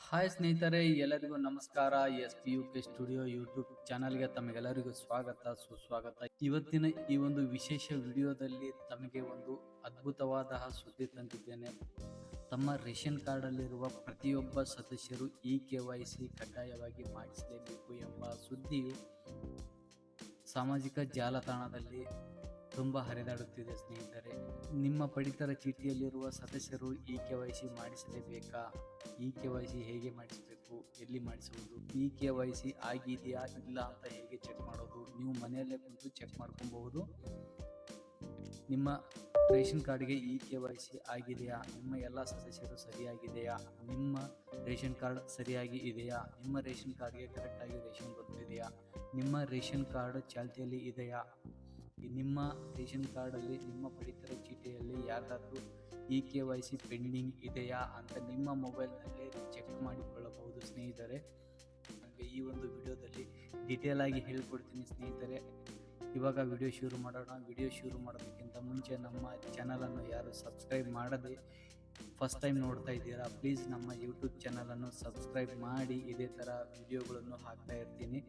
Hi ಸ್ನೇಹಿತರೆ, ಎಲ್ಲರಿಗೂ ನಮಸ್ಕಾರ. SPUK ಸ್ಟುಡಿಯೋ ಯೂಟ್ಯೂಬ್ ಚಾನಲ್ಗೆ ತಮಗೆಲ್ಲರಿಗೂ ಸ್ವಾಗತ ಸುಸ್ವಾಗತ. ಇವತ್ತಿನ ಈ ಒಂದು ವಿಶೇಷ ವಿಡಿಯೋದಲ್ಲಿ ತಮಗೆ ಒಂದು ಅದ್ಭುತವಾದ ಸುದ್ದಿ ತಂದಿದ್ದೇನೆ. ತಮ್ಮ ರೇಷನ್ ಕಾರ್ಡ್ ಅಲ್ಲಿರುವ ಪ್ರತಿಯೊಬ್ಬ ಸದಸ್ಯರು KYC ಕಡ್ಡಾಯವಾಗಿ ಮಾಡಿಸಲೇಬೇಕು ಎಂಬ ಸುದ್ದಿಯು ಸಾಮಾಜಿಕ ಜಾಲತಾಣದಲ್ಲಿ ತುಂಬ ಹರಿದಾಡುತ್ತಿದೆ. ಸ್ನೇಹಿತರೆ, ನಿಮ್ಮ ಪಡಿತರ ಚೀಟಿಯಲ್ಲಿರುವ ಸದಸ್ಯರು KYC ಮಾಡಿಸಲೇಬೇಕಾ? KYC ಹೇಗೆ ಮಾಡಿಸಬೇಕು, ಎಲ್ಲಿ ಮಾಡಿಸುವುದು, KYC ಆಗಿದೆಯಾ ಇಲ್ಲ ಅಂತ ಹೇಗೆ ಚೆಕ್ ಮಾಡೋದು? ನೀವು ಮನೆಯಲ್ಲೇ ಕುಂತು ಚೆಕ್ ಮಾಡ್ಕೊಬಹುದು. ನಿಮ್ಮ ರೇಷನ್ ಕಾರ್ಡ್ಗೆ KYC ಆಗಿದೆಯಾ, ನಿಮ್ಮ ಎಲ್ಲ ಸದಸ್ಯರು ಸರಿಯಾಗಿದೆಯಾ, ನಿಮ್ಮ ರೇಷನ್ ಕಾರ್ಡ್ ಸರಿಯಾಗಿ ಇದೆಯಾ, ನಿಮ್ಮ ರೇಷನ್ ಕಾರ್ಡ್ಗೆ ಕರೆಕ್ಟಾಗಿ ರೇಷನ್ ಬರ್ತಿದೆಯಾ, ನಿಮ್ಮ ರೇಷನ್ ಕಾರ್ಡ್ ಚಾಲ್ತಿಯಲ್ಲಿ ಇದೆಯಾ, ನಿಮ್ಮ ರೇಷನ್ ಕಾರ್ಡಲ್ಲಿ ನಿಮ್ಮ ಪಡಿತರ ಚೀಟಿಯಲ್ಲಿ ಯಾರ್ದಾದ್ರೂ KYC ಪೆಂಡಿಂಗ್ ಇದೆಯಾ ಅಂತ ನಿಮ್ಮ ಮೊಬೈಲ್ನಲ್ಲೇ ಚೆಕ್ ಮಾಡಿಕೊಳ್ಳಬಹುದು. ಸ್ನೇಹಿತರೆ, ನನಗೆ ಈ ಒಂದು ವಿಡಿಯೋದಲ್ಲಿ ಡೀಟೇಲ್ ಆಗಿ ಹೇಳ್ಕೊಡ್ತೀನಿ. ಸ್ನೇಹಿತರೆ, ಇವಾಗ ವಿಡಿಯೋ ಶುರು ಮಾಡೋಣ. ವಿಡಿಯೋ ಶುರು ಮಾಡೋದಕ್ಕಿಂತ ಮುಂಚೆ ನಮ್ಮ ಚಾನಲನ್ನು ಯಾರು ಸಬ್ಸ್ಕ್ರೈಬ್ ಮಾಡದೆ ಫಸ್ಟ್ ಟೈಮ್ ನೋಡ್ತಾ ಇದ್ದೀರಾ, ಪ್ಲೀಸ್ ನಮ್ಮ ಯೂಟ್ಯೂಬ್ ಚಾನಲನ್ನು ಸಬ್ಸ್ಕ್ರೈಬ್ ಮಾಡಿ. ಇದೇ ಥರ ವಿಡಿಯೋಗಳನ್ನು ಹಾಕ್ತಾ ಇರ್ತೀನಿ.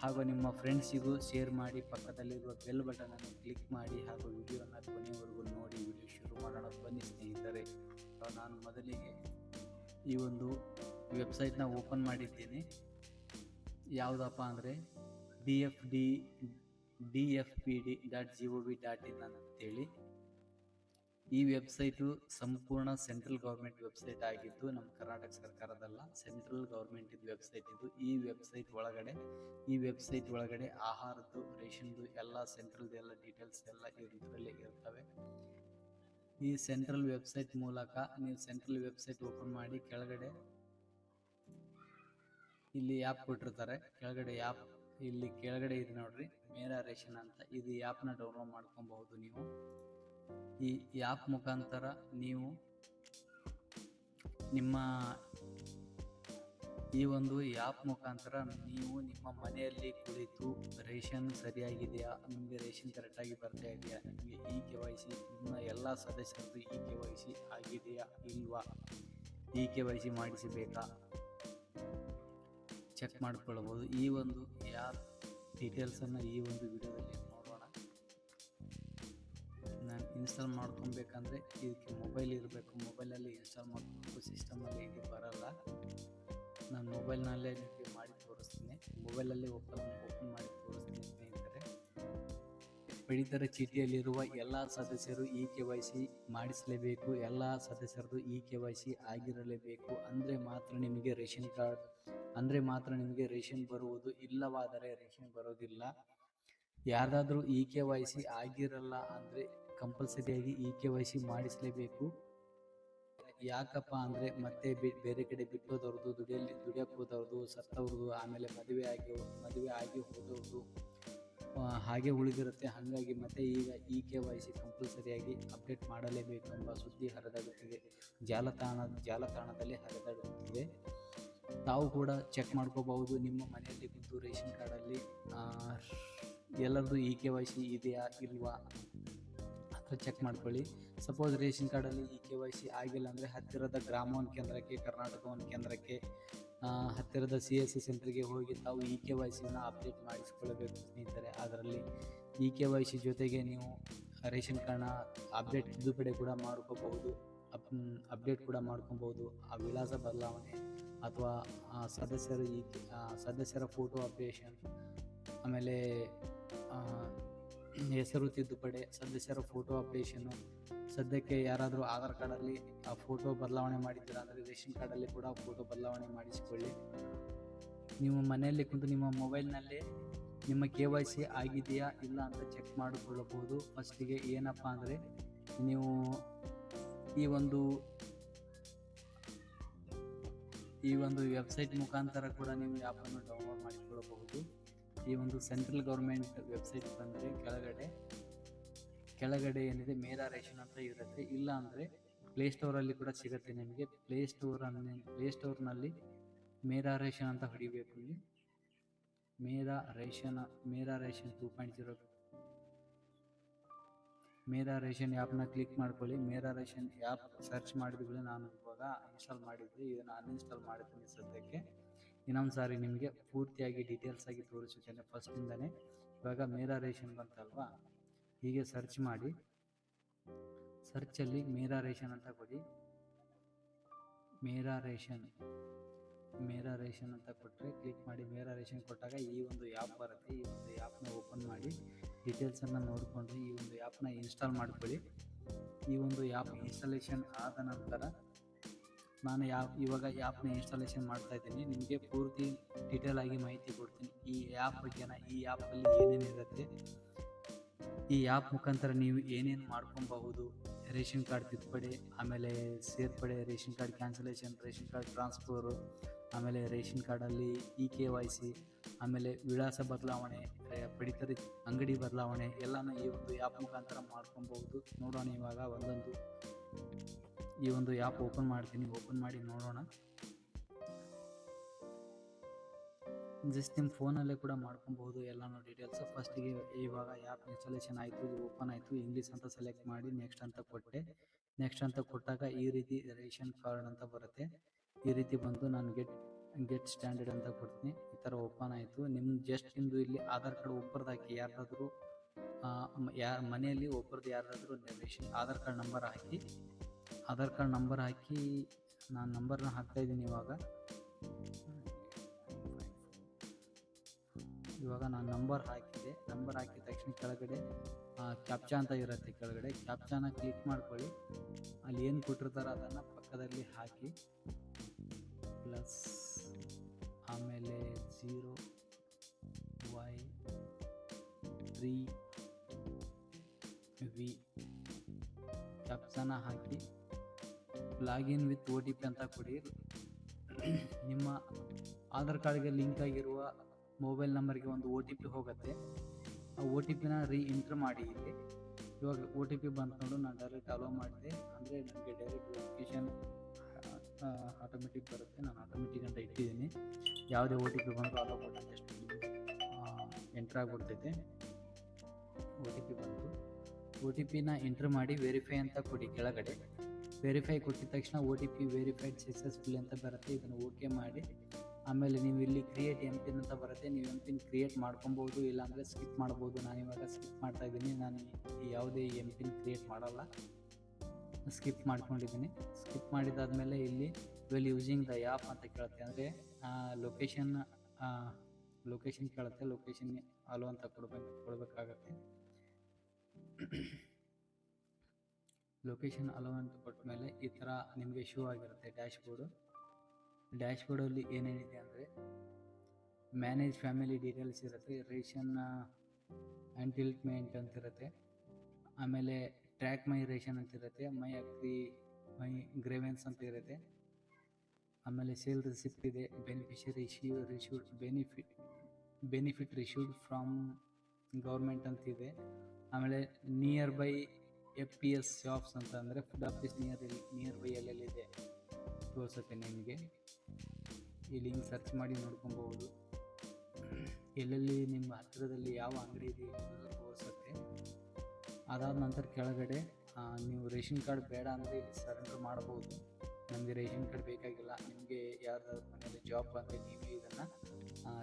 ಹಾಗೂ ನಿಮ್ಮ ಫ್ರೆಂಡ್ಸಿಗೂ ಶೇರ್ ಮಾಡಿ, ಪಕ್ಕದಲ್ಲಿರುವ ಬೆಲ್ ಬಟನನ್ನು ಕ್ಲಿಕ್ ಮಾಡಿ, ಹಾಗೂ ವಿಡಿಯೋನ ಕೊನೆಯವರೆಗೂ ನೋಡಿ. ವಿಡಿಯೋ ಶುರು ಮಾಡೋಣ ಬನ್ನಿ ಸ್ನೇಹಿತರೆ. ನಾನು ಮೊದಲಿಗೆ ಈ ಒಂದು ವೆಬ್ಸೈಟ್ನ ಓಪನ್ ಮಾಡಿದ್ದೀನಿ. ಯಾವುದಪ್ಪ ಅಂದರೆ dfpd.gov.in ಅಂತೇಳಿ. ಈ ವೆಬ್ಸೈಟು ಸಂಪೂರ್ಣ ಸೆಂಟ್ರಲ್ ಗೌರ್ಮೆಂಟ್ ವೆಬ್ಸೈಟ್ ಆಗಿದ್ದು, ನಮ್ಮ ಕರ್ನಾಟಕ ಸರ್ಕಾರದಲ್ಲ, ಸೆಂಟ್ರಲ್ ಗೌರ್ಮೆಂಟ್ ವೆಬ್ಸೈಟ್ ಇದು. ಈ ವೆಬ್ಸೈಟ್ ಒಳಗಡೆ ಆಹಾರದ್ದು, ರೇಷನ್ದು ಎಲ್ಲ ಸೆಂಟ್ರಲ್ದು ಎಲ್ಲ ಡೀಟೇಲ್ಸ್ ಎಲ್ಲ ಇದರಲ್ಲೇ ಇರ್ತವೆ. ಈ ಸೆಂಟ್ರಲ್ ವೆಬ್ಸೈಟ್ ಮೂಲಕ ನೀವು ಸೆಂಟ್ರಲ್ ವೆಬ್ಸೈಟ್ ಓಪನ್ ಮಾಡಿ, ಕೆಳಗಡೆ ಇಲ್ಲಿ ಆ್ಯಪ್ ಕೊಟ್ಟಿರ್ತಾರೆ. ಕೆಳಗಡೆ ಇದೆ ನೋಡ್ರಿ, ಮೇರಾ ರೇಷನ್ ಅಂತ. ಇದು ಆ್ಯಪ್ನ ಡೌನ್ಲೋಡ್ ಮಾಡ್ಕೊಬಹುದು. ನೀವು ಈ ಆ್ಯಪ್ ಮುಖಾಂತರ ನೀವು ನಿಮ್ಮ ಮನೆಯಲ್ಲಿ ಕುಳಿತು ರೇಷನ್ ಸರಿಯಾಗಿದೆಯಾ, ನಿಮಗೆ ರೇಷನ್ ಕರೆಕ್ಟಾಗಿ ಬರ್ತಾ ಇದೆಯಾ, ನಿಮಗೆ KYC ನಿಮ್ಮ ಎಲ್ಲ ಸದಸ್ಯರದ್ದು KYC ಆಗಿದೆಯಾ ಇಲ್ವಾ, KYC ಮಾಡಿಸಬೇಕಾ ಚೆಕ್ ಮಾಡಿಕೊಳ್ಳಬಹುದು. ಈ ಒಂದು ಆ್ಯಪ್ ಡೀಟೇಲ್ಸನ್ನು ಈ ಒಂದು ವಿಡಿಯೋದಲ್ಲಿ ನೋಡೋಣ. ನಾನು ಇನ್ಸ್ಟಾಲ್ ಮಾಡ್ಕೊಬೇಕಂದ್ರೆ ಇದಕ್ಕೆ ಮೊಬೈಲ್ ಇರಬೇಕು. ಮೊಬೈಲಲ್ಲಿ ಇನ್ಸ್ಟಾಲ್ ಮಾಡಬೇಕು, ಸಿಸ್ಟಮಲ್ಲಿ ಇದು ಬರಲ್ಲ. ನಾನು ಮೊಬೈಲ್ನಲ್ಲೇ ನಿಮಗೆ ಮಾಡಿ ತೋರಿಸ್ತೀನಿ. ಮೊಬೈಲಲ್ಲಿ ಓಪನ್ ಮಾಡಿ ತೋರಿಸ್ತೀನಿ. ಸ್ನೇಹಿತರೆ, ಪಡಿತರ ಚೀಟಿಯಲ್ಲಿರುವ ಎಲ್ಲ ಸದಸ್ಯರು KYC ಮಾಡಿಸಲೇಬೇಕು. ಎಲ್ಲ ಸದಸ್ಯರದು KYC ಆಗಿರಲೇಬೇಕು. ಅಂದರೆ ಮಾತ್ರ ನಿಮಗೆ ರೇಷನ್ ಬರುವುದು. ಇಲ್ಲವಾದರೆ ರೇಷನ್ ಬರೋದಿಲ್ಲ. ಯಾರ್ದಾದ್ರೂ KYC ಆಗಿರಲ್ಲ ಅಂದರೆ ಕಂಪಲ್ಸರಿಯಾಗಿ KYC ಮಾಡಿಸಲೇಬೇಕು. ಯಾಕಪ್ಪ ಅಂದರೆ ಮತ್ತೆ ಬೇರೆ ಕಡೆ ಬಿಟ್ಟೋದವ್ರದ್ದು, ದುಡಿಯಕ್ಕೆ ಹೋದವ್ರದ್ದು, ಸತ್ತವ್ರದ್ದು, ಆಮೇಲೆ ಮದುವೆ ಆಗಿ ಹೋದವ್ರದ್ದು ಹಾಗೆ ಉಳಿದಿರುತ್ತೆ. ಹಾಗಾಗಿ ಮತ್ತೆ ಈಗ KYC ಕಂಪಲ್ಸರಿಯಾಗಿ ಅಪ್ಡೇಟ್ ಮಾಡಲೇಬೇಕು ಎಂಬ ಸುದ್ದಿ ಹರಿದಾಡುತ್ತಿದೆ, ಜಾಲತಾಣದಲ್ಲಿ ಹರಿದಾಡುತ್ತಿದೆ. ತಾವು ಕೂಡ ಚೆಕ್ ಮಾಡ್ಕೋಬಹುದು. ನಿಮ್ಮ ಮನೆಯಲ್ಲಿ ಕುಂತು ರೇಷನ್ ಕಾರ್ಡಲ್ಲಿ ಎಲ್ಲರದ್ದು KYC ಇದೆಯಾ ಇಲ್ವಾ ಅಂತ ಚೆಕ್ ಮಾಡ್ಕೊಳ್ಳಿ. ಸಪೋಸ್ ರೇಷನ್ ಕಾರ್ಡಲ್ಲಿ KYC ಆಗಿಲ್ಲ ಅಂದರೆ ಹತ್ತಿರದ ಗ್ರಾಮ ಒನ್ ಕೇಂದ್ರಕ್ಕೆ, ಕರ್ನಾಟಕ ಒನ್ ಕೇಂದ್ರಕ್ಕೆ, ಹತ್ತಿರದ CSC ಸೆಂಟರ್ಗೆ ಹೋಗಿ ತಾವು KYCನ ಅಪ್ಡೇಟ್ ಮಾಡಿಸ್ಕೊಳ್ಬೇಕು. ಸ್ನೇಹಿತರೆ, ಅದರಲ್ಲಿ KYC ಜೊತೆಗೆ ನೀವು ರೇಷನ್ ಕಾರ್ಡ್ನ ಅಪ್ಡೇಟ್ ತಿದ್ದುಪಡಿ ಕೂಡ ಅಪ್ಡೇಟ್ ಕೂಡ ಮಾಡ್ಕೊಬೋದು. ಆ ವಿಳಾಸ ಬದಲಾವಣೆ ಅಥವಾ ಸದಸ್ಯರ ಫೋಟೋ ಅಪ್ಡೇಷನ್, ಆಮೇಲೆ ಹೆಸರು ತಿದ್ದುಪಡಿ, ಸದಸ್ಯರ ಫೋಟೋ ಅಪ್ಡೇಷನ್ನು. ಸದ್ಯಕ್ಕೆ ಯಾರಾದರೂ ಆಧಾರ್ ಕಾರ್ಡಲ್ಲಿ ಆ ಫೋಟೋ ಬದಲಾವಣೆ ಮಾಡಿದ್ದೀರಾ ಅಂದರೆ ರೇಷನ್ ಕಾರ್ಡಲ್ಲಿ ಕೂಡ ಫೋಟೋ ಬದಲಾವಣೆ ಮಾಡಿಸಿಕೊಳ್ಳಿ. ನೀವು ಮನೆಯಲ್ಲಿ ಕುಂತು ನಿಮ್ಮ ಮೊಬೈಲ್ನಲ್ಲೇ ನಿಮ್ಮ KYC ಆಗಿದೆಯಾ ಇಲ್ಲ ಅಂತ ಚೆಕ್ ಮಾಡಿಕೊಳ್ಳಬಹುದು. ಫಸ್ಟಿಗೆ ಏನಪ್ಪ ಅಂದರೆ ನೀವು ಈ ಒಂದು ವೆಬ್ಸೈಟ್ ಮುಖಾಂತರ ಕೂಡ ನೀವು ಆ್ಯಪನ್ನು ಡೌನ್ಲೋಡ್ ಮಾಡಿಕೊಳ್ಳಬಹುದು. ಈ ಒಂದು ಸೆಂಟ್ರಲ್ ಗೌರ್ಮೆಂಟ್ ವೆಬ್ಸೈಟ್ ಬಂದರೆ ಕೆಳಗಡೆ ಏನಿದೆ ಮೇರಾ ರೇಷನ್ ಅಂತ ಇರುತ್ತೆ. ಇಲ್ಲ ಅಂದರೆ ಪ್ಲೇಸ್ಟೋರಲ್ಲಿ ಕೂಡ ಸಿಗುತ್ತೆ ನಿಮಗೆ. ಪ್ಲೇಸ್ಟೋರ್ನಲ್ಲಿ ಮೇರಾ ರೇಷನ್ ಅಂತ ಹೊಡಿಬೇಕು. ಇಲ್ಲಿ ಮೇರಾ ರೇಷನ್ 2.0 ಮೇರಾ ರೇಷನ್ ಆ್ಯಪ್ನ ಕ್ಲಿಕ್ ಮಾಡ್ಕೊಳ್ಳಿ. ಮೇರಾ ರೇಷನ್ ಆ್ಯಪ್ ಸರ್ಚ್ ಮಾಡಿದ ನಾನು ಇವಾಗ ಇವಾಗ ಇನ್ಸ್ಟಾಲ್ ಮಾಡಿದ್ವಿ, ಇದನ್ನು ಅನ್ಇನ್ಸ್ಟಾಲ್ ಮಾಡ್ತೀನಿ ಸದ್ಯಕ್ಕೆ. ಇನ್ನೊಂದು ಸಾರಿ ನಿಮಗೆ ಪೂರ್ತಿಯಾಗಿ ಡೀಟೇಲ್ಸ್ ಆಗಿ ತೋರಿಸುತ್ತೇನೆ ಫಸ್ಟಿಂದನೇ. ಇವಾಗ ಮೇರಾ ರೇಷನ್ ಬಂತಲ್ವಾ, ಹೀಗೆ ಸರ್ಚ್ ಮಾಡಿ, ಸರ್ಚಲ್ಲಿ ಮೇರಾ ರೇಷನ್ ಅಂತ ಕೊಡಿ. ಮೇರಾ ರೇಷನ್ ಅಂತ ಕೊಟ್ಟರೆ ಕ್ಲಿಕ್ ಮಾಡಿ. ಮೇರಾ ರೇಷನ್ ಕೊಟ್ಟಾಗ ಈ ಒಂದು ಆ್ಯಪ್ ಬರುತ್ತೆ. ಈ ಒಂದು ಆ್ಯಪ್ನ ಓಪನ್ ಮಾಡಿ ಡೀಟೇಲ್ಸನ್ನು ನೋಡಿಕೊಂಡು ಈ ಒಂದು ಆ್ಯಪ್ನ ಇನ್ಸ್ಟಾಲ್ ಮಾಡ್ಕೊಳ್ಳಿ. ಈ ಒಂದು ಆ್ಯಪ್ ಇನ್ಸ್ಟಾಲೇಷನ್ ಆದ ನಂತರ ನಾನು ಇವಾಗ ಆ್ಯಪ್ನ ಇನ್ಸ್ಟಾಲೇಷನ್ ಮಾಡ್ತಾ ಇದ್ದೀನಿ. ನಿಮಗೆ ಪೂರ್ತಿ ಡೀಟೇಲ್ ಆಗಿ ಮಾಹಿತಿ ಕೊಡ್ತೀನಿ ಈ ಆ್ಯಪ್ ಬಗ್ಗೆನ. ಈ ಆ್ಯಪಲ್ಲಿ ಏನೇನಿರುತ್ತೆ, ಈ ಆ್ಯಪ್ ಮುಖಾಂತರ ನೀವು ಏನೇನು ಮಾಡ್ಕೊಬಹುದು. ರೇಷನ್ ಕಾರ್ಡ್ ತಿದ್ದುಪಡಿ, ಆಮೇಲೆ ಸೇರ್ಪಡೆ, ration card cancellation, ration card transfer, ಆಮೇಲೆ ರೇಷನ್ ಕಾರ್ಡಲ್ಲಿ KYC, ಆಮೇಲೆ ವಿಳಾಸ ಬದಲಾವಣೆ, ಪಡಿತರ ಅಂಗಡಿ ಬದಲಾವಣೆ ಎಲ್ಲನೂ ಈ ಒಂದು ಆ್ಯಪ್ ಮುಖಾಂತರ ಮಾಡ್ಕೊಬಹುದು. ನೋಡೋಣ ಇವಾಗ ಒಂದೊಂದು ಈ ಒಂದು ಆ್ಯಪ್ ಓಪನ್ ಮಾಡ್ತೀನಿ. ಓಪನ್ ಮಾಡಿ ನೋಡೋಣ. ಜಸ್ಟ್ ನಿಮ್ಮ ಫೋನಲ್ಲೇ ಕೂಡ ಮಾಡ್ಕೊಬಹುದು ಎಲ್ಲನೂ ಡೀಟೇಲ್ಸು. ಫಸ್ಟಿಗೆ ಇವಾಗ ಆ್ಯಪ್ ಇನ್ಸ್ಟಾಲೇಷನ್ ಆಯಿತು, ಓಪನ್ ಆಯಿತು. ಇಂಗ್ಲೀಷ್ ಅಂತ ಸೆಲೆಕ್ಟ್ ಮಾಡಿ ನೆಕ್ಸ್ಟ್ ಅಂತ ಕೊಟ್ಟೆ. ನೆಕ್ಸ್ಟ್ ಅಂತ ಕೊಟ್ಟಾಗ ಈ ರೀತಿ ರೇಷನ್ ಕಾರ್ಡ್ ಅಂತ ಬರುತ್ತೆ. ಈ ರೀತಿ ಬಂದು ನಾನು ಗೆಟ್ ಸ್ಟ್ಯಾಂಡರ್ಡ್ ಅಂತ ಕೊಡ್ತೀನಿ. ಈ ಥರ ಓಪನ್ ಆಯಿತು. ಜಸ್ಟ್ ನಿಮ್ಮದು ಇಲ್ಲಿ ಆಧಾರ್ ಕಾರ್ಡ್ ಒಬ್ಬರದ್ದು ಹಾಕಿ, ಯಾರಾದರೂ ಮನೆಯಲ್ಲಿ ಒಬ್ಬರದ್ದು ಯಾರಾದರೂ ರೇಷನ್ ಆಧಾರ್ ಕಾರ್ಡ್ ನಂಬರ್ ಹಾಕಿ. ನಾನು ನಂಬರ್ನ ಹಾಕ್ತಾ ಇದ್ದೀನಿ ಇವಾಗ ನಾನು ನಂಬರ್ ಹಾಕಿದೆ. ನಂಬರ್ ಹಾಕಿದ ತಕ್ಷಣ ಕೆಳಗಡೆ ಕ್ಯಾಪ್ಚಾ ಅಂತ ಇರುತ್ತೆ. ಕೆಳಗಡೆ ಕ್ಯಾಪ್ಚಾನ ಕ್ಲಿಕ್ ಮಾಡ್ಕೊಳ್ಳಿ. ಅಲ್ಲಿ ಏನು ಕೊಟ್ಟಿರ್ತಾರೋ ಅದನ್ನು ಪಕ್ಕದಲ್ಲಿ ಹಾಕಿ, ಪ್ಲಸ್ ಆಮೇಲೆ 0Y3V ಕ್ಯಾಪ್ಚಾನ ಹಾಕಿ ಲಾಗಿನ್ ವಿತ್ OTP ಅಂತ ಕೊಡಿ. ನಿಮ್ಮ ಆಧಾರ್ ಕಾರ್ಡ್ಗೆ ಲಿಂಕ್ ಆಗಿರುವ ಮೊಬೈಲ್ ನಂಬರ್ಗೆ ಒಂದು OTP ಹೋಗುತ್ತೆ. ಆ OTPನ ಎಂಟ್ರ್ ಮಾಡಿ. ಇಲ್ಲಿ ಇವಾಗ OTP ಬಂತು ನೋಡು. ನಾನು ಡೈರೆಕ್ಟ್ ಅಲೋ ಮಾಡಿದೆ ಅಂದರೆ ನನಗೆ ಡೈರೆಕ್ಟ್ ವೆರಿಫಿಕೇಷನ್ ಆಟೋಮೆಟಿಕ್ ಬರುತ್ತೆ. ನಾನು ಆಟೋಮೆಟಿಕ್ ಅಂತ ಇಟ್ಟಿದ್ದೀನಿ. ಯಾವುದೇ OTP ಬಂದರೂ ಅಲೋ ಬಟನ್ ಜಸ್ಟ್ ಎಂಟ್ರ್ ಆಗಿಬಿಡ್ತೈತೆ. OTP ಬಂತು. OTPನ ಎಂಟ್ರ್ ಮಾಡಿ ವೆರಿಫೈ ಅಂತ ಕೊಡಿ. ಕೆಳಗಡೆ ವೆರಿಫೈ ಕೊಟ್ಟಿದ ತಕ್ಷಣ OTP ವೆರಿಫೈಡ್ ಸಕ್ಸಸ್ಫುಲ್ ಅಂತ ಬರುತ್ತೆ. ಇದನ್ನು ಓಕೆ ಮಾಡಿ. ಆಮೇಲೆ ನೀವು ಇಲ್ಲಿ ಕ್ರಿಯೇಟ್ MPIN ಅಂತ ಬರುತ್ತೆ. ನೀವು MPIN ಕ್ರಿಯೇಟ್ ಮಾಡ್ಕೊಬೋದು, ಇಲ್ಲಾಂದರೆ ಸ್ಕಿಪ್ ಮಾಡ್ಬೋದು. ನಾನು ಇವಾಗ ಸ್ಕಿಪ್ ಮಾಡ್ತಾ ಇದ್ದೀನಿ. ನಾನು ಯಾವುದೇ MPIN ಕ್ರಿಯೇಟ್ ಮಾಡಲ್ಲ, ಸ್ಕಿಪ್ ಮಾಡ್ಕೊಂಡಿದ್ದೀನಿ. ಸ್ಕಿಪ್ ಮಾಡಿದಾದ್ಮೇಲೆ ಇಲ್ಲಿ ವೆಲ್ ಯೂಸಿಂಗ್ ದ ಆ್ಯಪ್ ಅಂತ ಕೇಳುತ್ತೆ. ಅಂದರೆ ಲೊಕೇಶನ್ ಕೇಳುತ್ತೆ. ಲೊಕೇಶನ್ ಅಲೋ ಅಂತ ಕೊಡಬೇಕಾಗತ್ತೆ. ಲೊಕೇಶನ್ ಅಲೋ ಅಂತ ಕೊಟ್ಟ ಮೇಲೆ ಈ ಥರ ನಿಮಗೆ ಶೋ ಆಗಿರುತ್ತೆ ಡ್ಯಾಶ್ಬೋರ್ಡಲ್ಲಿ ಏನೇನಿದೆ ಅಂದರೆ ಮ್ಯಾನೇಜ್ ಫ್ಯಾಮಿಲಿ ಡೀಟೇಲ್ಸ್ ಇರುತ್ತೆ, ರೇಷನ್ ಎಂಟಿಲ್ಮೆಂಟ್ ಅಂತಿರುತ್ತೆ, ಆಮೇಲೆ ಟ್ರ್ಯಾಕ್ ಮೈ ರೇಷನ್ ಅಂತಿರುತ್ತೆ, ಮೈ ಗ್ರೇವೆನ್ಸ್ ಅಂತ ಇರುತ್ತೆ, ಆಮೇಲೆ ಸೇಲ್ ರಿಸಿಪ್ಟ್ ಇದೆ, ಬೆನಿಫಿಟ್ ರಿಶೀವ್ಡ್ ಫ್ರಮ್ ಗೌರ್ಮೆಂಟ್ ಅಂತಿದೆ. ಆಮೇಲೆ ನಿಯರ್ ಬೈ FPS ಶಾಪ್ಸ್ ಅಂತ ಅಂದರೆ ಫುಡ್ ಆಫೀಸ್ ನಿಯರ್ ಬೈ ಎಲ್ಲೆಲ್ಲಿದೆ ತೋರಿಸುತ್ತೆ ನಿಮಗೆ. ಈ ಲಿಂಕ್ ಸರ್ಚ್ ಮಾಡಿ ನೋಡ್ಕೊಬಹುದು. ಎಲ್ಲೆಲ್ಲಿ ನಿಮ್ಮ ಹತ್ತಿರದಲ್ಲಿ ಯಾವ ಅಂಗಡಿ ಇದೆ ಎಲ್ಲ ತೋರಿಸುತ್ತೆ. ಅದಾದ ನಂತರ ಕೆಳಗಡೆ ನೀವು ರೇಷನ್ ಕಾರ್ಡ್ ಬೇಡ ಅಂದರೆ ಇಲ್ಲಿ ಸರೆಂಡರ್ ಮಾಡಬಹುದು. ನಮಗೆ ರೇಷನ್ ಕಾರ್ಡ್ ಬೇಕಾಗಿಲ್ಲ, ನಿಮಗೆ ಯಾರ್ದಾದ್ರು ಮನೆಯಲ್ಲಿ ಜಾಬ್ ಬಂದರೆ ನೀವೇ ಇದನ್ನು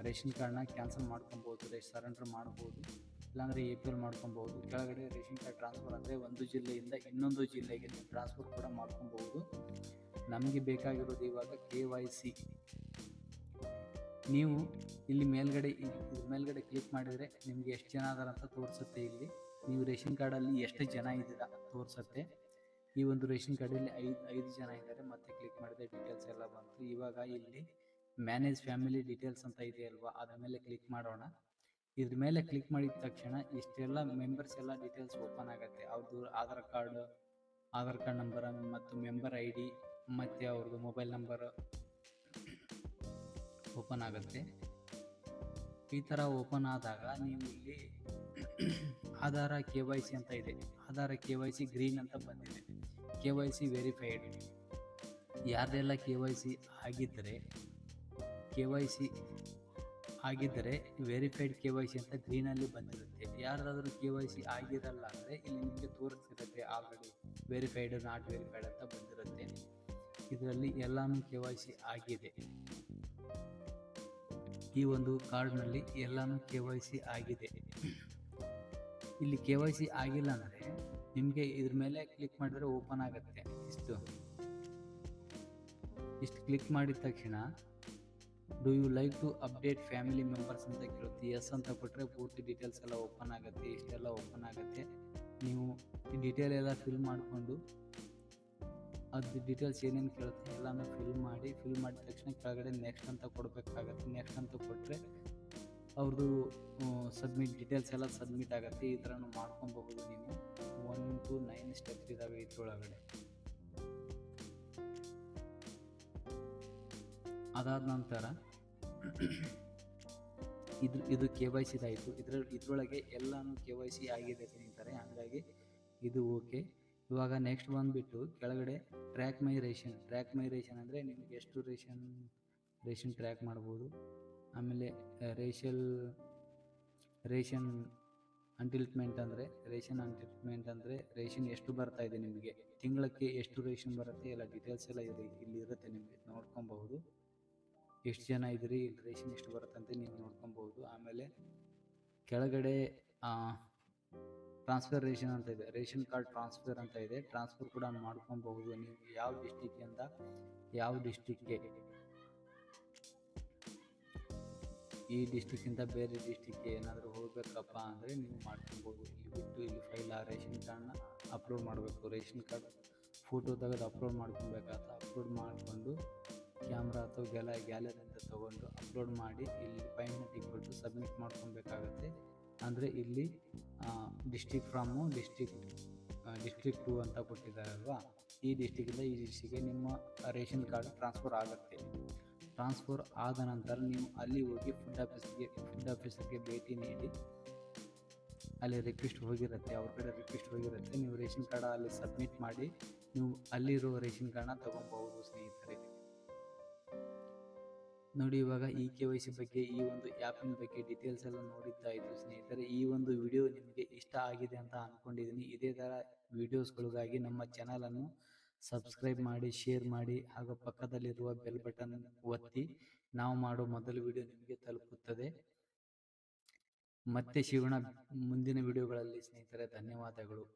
ರೇಷನ್ ಕಾರ್ಡ್ನ ಕ್ಯಾನ್ಸಲ್ ಮಾಡ್ಕೊಬೋದು, ಸರೆಂಡರ್ ಮಾಡ್ಬೋದು, ಇಲ್ಲಾಂದರೆ APL ಮಾಡ್ಕೊಬೋದು. ಕೆಳಗಡೆ ರೇಷನ್ ಕಾರ್ಡ್ ಟ್ರಾನ್ಸ್ಫರ್ ಅಂದರೆ ಒಂದು ಜಿಲ್ಲೆಯಿಂದ ಇನ್ನೊಂದು ಜಿಲ್ಲೆಗೆ ನೀವು ಟ್ರಾನ್ಸ್ಫರ್ ಕೂಡ ಮಾಡ್ಕೊಬೋದು. ನಮಗೆ ಬೇಕಾಗಿರೋದು ಇವಾಗ KYC. ನೀವು ಇಲ್ಲಿ ಮೇಲ್ಗಡೆ ಕ್ಲಿಕ್ ಮಾಡಿದರೆ ನಿಮಗೆ ಎಷ್ಟು ಜನ ಅದಾರ ಅಂತ ತೋರಿಸುತ್ತೆ. ಇಲ್ಲಿ ನೀವು ರೇಷನ್ ಕಾರ್ಡಲ್ಲಿ ಎಷ್ಟು ಜನ ಇದ್ದೀರಾ ತೋರಿಸುತ್ತೆ. ಈ ಒಂದು ರೇಷನ್ ಕಾರ್ಡಲ್ಲಿ 5 ಜನ ಇದ್ದಾರೆ. ಮತ್ತೆ ಕ್ಲಿಕ್ ಮಾಡಿದ್ರೆ ಡೀಟೇಲ್ಸ್ ಎಲ್ಲ ಬಂತು. ಇವಾಗ ಇಲ್ಲಿ ಮ್ಯಾನೇಜ್ ಫ್ಯಾಮಿಲಿ ಡೀಟೇಲ್ಸ್ ಅಂತ ಇದೆ ಅಲ್ವಾ, ಅದ್ರ ಮೇಲೆ ಕ್ಲಿಕ್ ಮಾಡೋಣ. ಇದ್ರ ಮೇಲೆ ಕ್ಲಿಕ್ ಮಾಡಿದ ತಕ್ಷಣ ಇಷ್ಟೆಲ್ಲ ಮೆಂಬರ್ಸ್ ಎಲ್ಲ ಡೀಟೇಲ್ಸ್ ಓಪನ್ ಆಗುತ್ತೆ. ಅವ್ರದ್ದು ಆಧಾರ್ ಕಾರ್ಡ್ ನಂಬರ್ ಮತ್ತು ಮೆಂಬರ್ ID ಮತ್ತು ಅವ್ರದ್ದು ಮೊಬೈಲ್ ನಂಬರ್ ಓಪನ್ ಆಗುತ್ತೆ. ಈ ಥರ ಓಪನ್ ಆದಾಗ ನೀವು ಇಲ್ಲಿ ಆಧಾರ KYC ಅಂತ ಇದೆ. ಆಧಾರ KYC ಗ್ರೀನ್ ಅಂತ ಬಂದಿದೆ. KYC verified. ಯಾರ್ದೆಲ್ಲ KYC ಆಗಿದ್ದರೆ ವೆರಿಫೈಡ್ KYC ಅಂತ ಗ್ರೀನಲ್ಲಿ ಬಂದಿರುತ್ತೆ. ಯಾರಾದರೂ KYC ಆಗಿರಲ್ಲ ಅಂದರೆ ಇಲ್ಲಿ ನಿಮಗೆ ತೋರಿಸ್ತಿರುತ್ತೆ ಆಲ್ರೆಡಿ ವೆರಿಫೈಡ್ ನಾಟ್ ವೆರಿಫೈಡ್ ಅಂತ ಬಂದಿರುತ್ತೆ. ಇದರಲ್ಲಿ ಎಲ್ಲಾನು KYC ಆಗಿದೆ. ಈ ಒಂದು ಕಾರ್ಡ್ನಲ್ಲಿ ಎಲ್ಲಾನು KYC ಆಗಿದೆ. ಇಲ್ಲಿ KYC ಆಗಿಲ್ಲ ಅಂದರೆ ನಿಮಗೆ ಇದ್ರ ಮೇಲೆ ಕ್ಲಿಕ್ ಮಾಡಿದ್ರೆ ಓಪನ್ ಆಗುತ್ತೆ. ಇಷ್ಟು ಕ್ಲಿಕ್ ಮಾಡಿದ ತಕ್ಷಣ do you like to update family members ಅಂತ ಕೇಳುತ್ತೆ. ಎಸ್ ಅಂತ ಕೊಟ್ಟರೆ ಪೂರ್ತಿ ಡೀಟೇಲ್ಸ್ ಎಲ್ಲ ಓಪನ್ ಆಗುತ್ತೆ. ಇಷ್ಟೆಲ್ಲ ಓಪನ್ ಆಗುತ್ತೆ. ನೀವು ಈ ಡೀಟೇಲ್ ಎಲ್ಲ ಫಿಲ್ ಮಾಡಿಕೊಂಡು ಅದು ಡೀಟೇಲ್ಸ್ ಏನೇನು ಕೇಳುತ್ತೆ ಎಲ್ಲನೂ ಫಿಲ್ ಮಾಡಿದ ತಕ್ಷಣ ಕೆಳಗಡೆ ನೆಕ್ಸ್ಟ್ ಅಂತ ಕೊಡಬೇಕಾಗತ್ತೆ. ನೆಕ್ಸ್ಟ್ ಅಂತ ಕೊಟ್ಟರೆ ಅವ್ರದ್ದು ಸಬ್ಮಿಟ್ ಡೀಟೇಲ್ಸ್ ಎಲ್ಲ ಸಬ್ಮಿಟ್ ಆಗುತ್ತೆ. ಈ ಥರನೂ ಮಾಡ್ಕೊಬಹುದು. ನೀವು 1 to 9 ಸ್ಟೆಪ್ಸ್ ಇದ್ದಾವೆ ಇದ್ರೊಳಗಡೆ. ಅದಾದ ನಂತರ ಇದು KYC ಆಯಿತು. ಇದರೊಳಗೆ ಎಲ್ಲಾನು KYC ಆಗಿದೆ ಸ್ನೇಹಿತರೆ. ಹಾಗಾಗಿ ಇದು ಓಕೆ. ಇವಾಗ ನೆಕ್ಸ್ಟ್ ಬಂದುಬಿಟ್ಟು ಕೆಳಗಡೆ ಟ್ರ್ಯಾಕ್ ಮೈ ರೇಷನ್ ಅಂದರೆ ನಿಮಗೆ ಎಷ್ಟು ರೇಷನ್ ಟ್ರ್ಯಾಕ್ ಮಾಡ್ಬೋದು. ಆಮೇಲೆ ರೇಷನ್ ಅಂಟಿಲ್ಮೆಂಟ್ ಅಂದರೆ ರೇಷನ್ ಎಷ್ಟು ಬರ್ತಾ ಇದೆ ನಿಮಗೆ, ತಿಂಗಳಕ್ಕೆ ಎಷ್ಟು ರೇಷನ್ ಬರುತ್ತೆ, ಎಲ್ಲ ಡೀಟೇಲ್ಸ್ ಎಲ್ಲ ಇಲ್ಲಿ ಇರುತ್ತೆ. ನಿಮಗೆ ನೋಡ್ಕೊಬಹುದು. ಎಷ್ಟು ಜನ ಇದ್ರಿ, ಇಲ್ಲಿ ರೇಷನ್ ಎಷ್ಟು ಬರುತ್ತೆ ಅಂತ ನೀವು ನೋಡ್ಕೊಬಹುದು. ಆಮೇಲೆ ಕೆಳಗಡೆ ಟ್ರಾನ್ಸ್ಫರ್ ರೇಷನ್ ಅಂತ ಇದೆ, ರೇಷನ್ ಕಾರ್ಡ್ ಟ್ರಾನ್ಸ್ಫರ್ ಅಂತ ಇದೆ. ಟ್ರಾನ್ಸ್ಫರ್ ಕೂಡ ಮಾಡ್ಕೊಬಹುದು. ನೀವು ಯಾವ ಡಿಸ್ಟಿಕ್ಕಿಂದ ಯಾವ ಡಿಸ್ಟಿಕ್ಗೆ, ಈ ಡಿಸ್ಟಿಕ್ಕಿಂದ ಬೇರೆ ಡಿಸ್ಟಿಕ್ಗೆ ಏನಾದರೂ ಹೋಗ್ಬೇಕಪ್ಪ ಅಂದರೆ ನೀವು ಮಾಡ್ಕೊಬೋದು. ಇಲ್ಲಿ ಬಿಟ್ಟು ಇಲ್ಲಿ ಫೈಲ್ ರೇಷನ್ ಕಾರ್ಡ್ನ ಅಪ್ಲೋಡ್ ಮಾಡಬೇಕು. ರೇಷನ್ ಕಾರ್ಡ್ ಫೋಟೋ ತೆಗೆದು ಅಪ್ಲೋಡ್ ಮಾಡ್ಕೊಬೇಕಾಗುತ್ತೆ. ಅಪ್ಲೋಡ್ ಮಾಡಿಕೊಂಡು ಕ್ಯಾಮ್ರಾ ಅಥವಾ ಗ್ಯಾಲರಿಯಿಂದ ತೊಗೊಂಡು ಅಪ್ಲೋಡ್ ಮಾಡಿ ಇಲ್ಲಿ ಫೈಲ್ನ ಟಿಕ್ ಕೊಟ್ಟು ಸಬ್ಮಿಟ್ ಮಾಡ್ಕೊಬೇಕಾಗತ್ತೆ. ಅಂದರೆ ಇಲ್ಲಿ ಡಿಸ್ಟ್ರಿಕ್ಟ್ ಫ್ರಮ್ಮು ಡಿಸ್ಟ್ರಿಕ್ಟ್ 2 ಅಂತ ಕೊಟ್ಟಿದ್ದಾರಲ್ವಾ, ಈ ಡಿಸ್ಟಿಕ್ಕಿಂದ ಈ ಡಿಸ್ಟಿಕ್ಗೆ ನಿಮ್ಮ ರೇಷನ್ ಕಾರ್ಡ್ ಟ್ರಾನ್ಸ್ಫರ್ ಆಗುತ್ತೆ. ಟ್ರಾನ್ಸ್ಫರ್ ಆದ ನಂತರ ನೀವು ಅಲ್ಲಿ ಹೋಗಿ ಫುಡ್ ಆಫೀಸರ್ಗೆ ಭೇಟಿ ನೀಡಿ ಅಲ್ಲಿ ರಿಕ್ವೆಸ್ಟ್ ಹೋಗಿರುತ್ತೆ, ಅವ್ರ ಕಡೆ ರಿಕ್ವೆಸ್ಟ್ ಹೋಗಿರುತ್ತೆ. ನೀವು ರೇಷನ್ ಕಾರ್ಡ್ ಅಲ್ಲಿ ಸಬ್ಮಿಟ್ ಮಾಡಿ ನೀವು ಅಲ್ಲಿರೋ ರೇಷನ್ ಕಾರ್ಡ್ನ ತೊಗೊಬಹುದು ಸ್ನೇಹಿತರೆ. ನೋಡಿ, ಇವಾಗ ಈ KYC ಬಗ್ಗೆ, ಈ ಒಂದು ಆ್ಯಪಿನ ಬಗ್ಗೆ ಡೀಟೇಲ್ಸ್ ಎಲ್ಲ ನೋಡಿದ್ದಾಯಿತು ಸ್ನೇಹಿತರೆ. ಈ ಒಂದು ವಿಡಿಯೋ ನಿಮಗೆ ಇಷ್ಟ ಆಗಿದೆ ಅಂತ ಅಂದ್ಕೊಂಡಿದ್ದೀನಿ. ಇದೇ ಥರ ವಿಡಿಯೋಸ್ಗಳಿಗಾಗಿ ನಮ್ಮ ಚಾನಲನ್ನು ಸಬ್ಸ್ಕ್ರೈಬ್ ಮಾಡಿ, ಶೇರ್ ಮಾಡಿ, ಹಾಗೂ ಪಕ್ಕದಲ್ಲಿರುವ ಬೆಲ್ ಬಟನ್ ಒತ್ತಿ. ನಾವು ಮಾಡೋ ಮೊದಲ ವಿಡಿಯೋ ನಿಮಗೆ ತಲುಪುತ್ತದೆ. ಮತ್ತೆ ಸಿಗೋಣ ಮುಂದಿನ ವಿಡಿಯೋಗಳಲ್ಲಿ ಸ್ನೇಹಿತರೆ. ಧನ್ಯವಾದಗಳು.